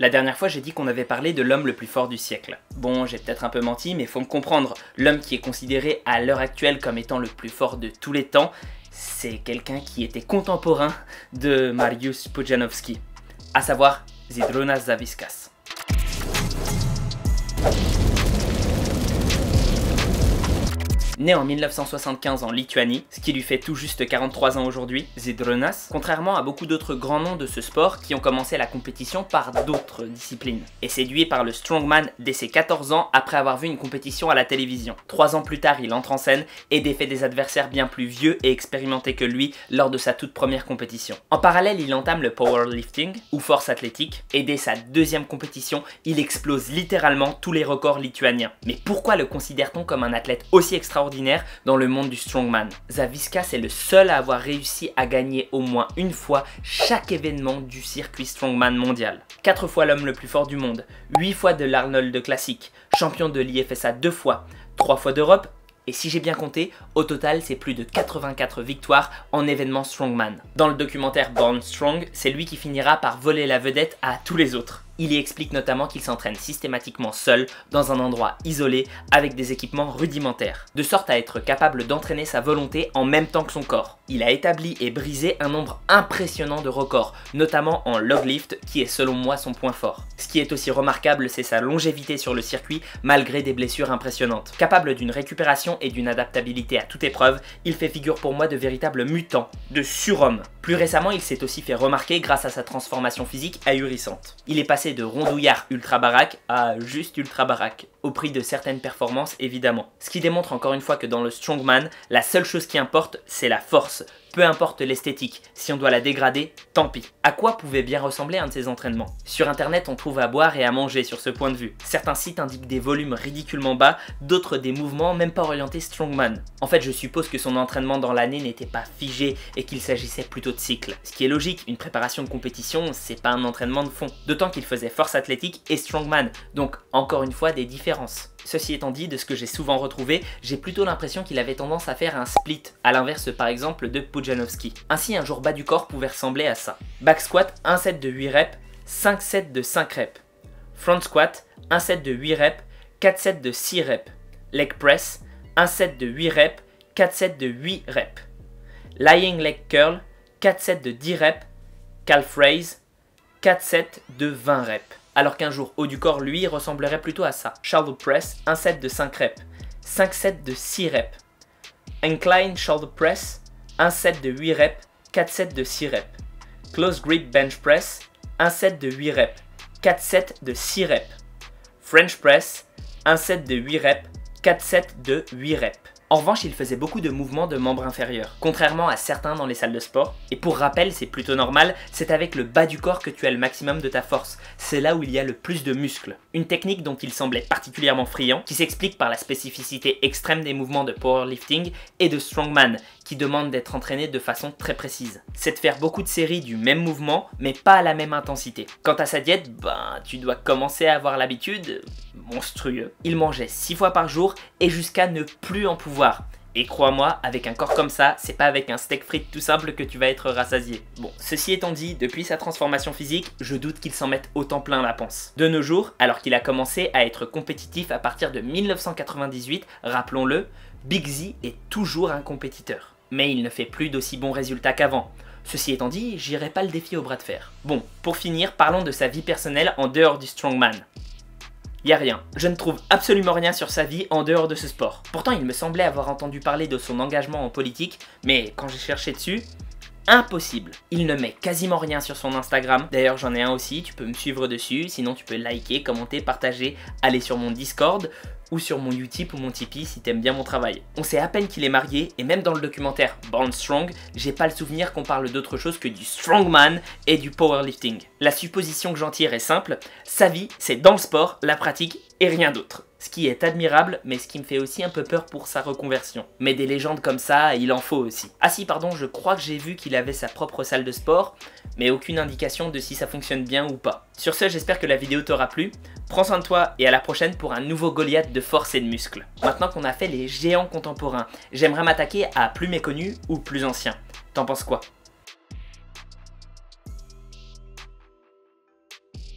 La dernière fois, j'ai dit qu'on avait parlé de l'homme le plus fort du siècle. Bon, j'ai peut-être un peu menti, mais faut me comprendre. L'homme qui est considéré à l'heure actuelle comme étant le plus fort de tous les temps, c'est quelqu'un qui était contemporain de Mariusz Pudzianowski, à savoir Zydrunas Savickas. Né en 1975 en Lituanie, ce qui lui fait tout juste 43 ans aujourd'hui, Zydrunas, contrairement à beaucoup d'autres grands noms de ce sport qui ont commencé la compétition par d'autres disciplines, est séduit par le strongman dès ses 14 ans après avoir vu une compétition à la télévision. 3 ans plus tard, il entre en scène et défait des adversaires bien plus vieux et expérimentés que lui lors de sa toute première compétition. En parallèle, il entame le powerlifting, ou force athlétique, et dès sa deuxième compétition, il explose littéralement tous les records lituaniens. Mais pourquoi le considère-t-on comme un athlète aussi extraordinaire dans le monde du strongman? Savickas est le seul à avoir réussi à gagner au moins une fois chaque événement du circuit strongman mondial. 4 fois l'homme le plus fort du monde, 8 fois de l'Arnold Classic, champion de l'IFSA 2 fois, 3 fois d'Europe, et si j'ai bien compté, au total c'est plus de 84 victoires en événements strongman. Dans le documentaire Born Strong, c'est lui qui finira par voler la vedette à tous les autres. Il y explique notamment qu'il s'entraîne systématiquement seul, dans un endroit isolé, avec des équipements rudimentaires, de sorte à être capable d'entraîner sa volonté en même temps que son corps. Il a établi et brisé un nombre impressionnant de records, notamment en log lift, qui est selon moi son point fort. Ce qui est aussi remarquable, c'est sa longévité sur le circuit, malgré des blessures impressionnantes. Capable d'une récupération et d'une adaptabilité à toute épreuve, il fait figure pour moi de véritable mutant, de surhomme. Plus récemment, il s'est aussi fait remarquer grâce à sa transformation physique ahurissante. Il est passé de rondouillard ultra baraque à juste ultra baraque, au prix de certaines performances évidemment. Ce qui démontre encore une fois que dans le strongman, la seule chose qui importe, c'est la force. Peu importe l'esthétique, si on doit la dégrader, tant pis. À quoi pouvait bien ressembler un de ces entraînements? Sur internet, on trouve à boire et à manger sur ce point de vue. Certains sites indiquent des volumes ridiculement bas, d'autres des mouvements même pas orientés strongman. En fait, je suppose que son entraînement dans l'année n'était pas figé et qu'il s'agissait plutôt de cycles. Ce qui est logique, une préparation de compétition, c'est pas un entraînement de fond. D'autant qu'il faisait force athlétique et strongman, donc encore une fois des différences. Ceci étant dit, de ce que j'ai souvent retrouvé, j'ai plutôt l'impression qu'il avait tendance à faire un split, à l'inverse par exemple de Pudzianowski. Ainsi, un jour bas du corps pouvait ressembler à ça. Back squat, 1 set de 8 reps, 5 sets de 5 reps. Front squat, 1 set de 8 reps, 4 sets de 6 reps. Leg press, 1 set de 8 reps, 4 sets de 8 reps. Lying leg curl, 4 sets de 10 reps. Calf raise, 4 sets de 20 reps. Alors qu'un jour haut du corps, lui, ressemblerait plutôt à ça. Shoulder press, 1 set de 5 reps, 5 sets de 6 reps. Incline shoulder press, 1 set de 8 reps, 4 sets de 6 reps. Close grip bench press, 1 set de 8 reps, 4 sets de 6 reps. French press, 1 set de 8 reps, 4 sets de 8 reps. En revanche, il faisait beaucoup de mouvements de membres inférieurs, contrairement à certains dans les salles de sport. Et pour rappel, c'est plutôt normal, c'est avec le bas du corps que tu as le maximum de ta force. C'est là où il y a le plus de muscles. Une technique dont il semblait particulièrement friand, qui s'explique par la spécificité extrême des mouvements de powerlifting et de strongman, qui demandent d'être entraînés de façon très précise. C'est de faire beaucoup de séries du même mouvement, mais pas à la même intensité. Quant à sa diète, tu dois commencer à avoir l'habitude, monstrueux. Il mangeait 6 fois par jour et jusqu'à ne plus en pouvoir. Et crois-moi, avec un corps comme ça, c'est pas avec un steak frites tout simple que tu vas être rassasié. Bon, ceci étant dit, depuis sa transformation physique, je doute qu'il s'en mette autant plein la panse. De nos jours, alors qu'il a commencé à être compétitif à partir de 1998, rappelons-le, Big Z est toujours un compétiteur. Mais il ne fait plus d'aussi bons résultats qu'avant. Ceci étant dit, j'irai pas le défier au bras de fer. Bon, pour finir, parlons de sa vie personnelle en dehors du strongman. Y a rien. Je ne trouve absolument rien sur sa vie en dehors de ce sport. Pourtant, il me semblait avoir entendu parler de son engagement en politique, mais quand j'ai cherché dessus, impossible. Il ne met quasiment rien sur son Instagram. D'ailleurs, j'en ai un aussi, tu peux me suivre dessus, sinon tu peux liker, commenter, partager, aller sur mon Discord ou sur mon Utip ou mon Tipeee si t'aimes bien mon travail. On sait à peine qu'il est marié et même dans le documentaire Born Strong, j'ai pas le souvenir qu'on parle d'autre chose que du strongman et du powerlifting. La supposition que j'en tire est simple, sa vie c'est dans le sport, la pratique et rien d'autre. Ce qui est admirable, mais ce qui me fait aussi un peu peur pour sa reconversion. Mais des légendes comme ça, il en faut aussi. Ah si, pardon, je crois que j'ai vu qu'il avait sa propre salle de sport, mais aucune indication de si ça fonctionne bien ou pas. Sur ce, j'espère que la vidéo t'aura plu. Prends soin de toi et à la prochaine pour un nouveau Goliath de force et de muscles. Maintenant qu'on a fait les géants contemporains, j'aimerais m'attaquer à plus méconnus ou plus anciens. T'en penses quoi ?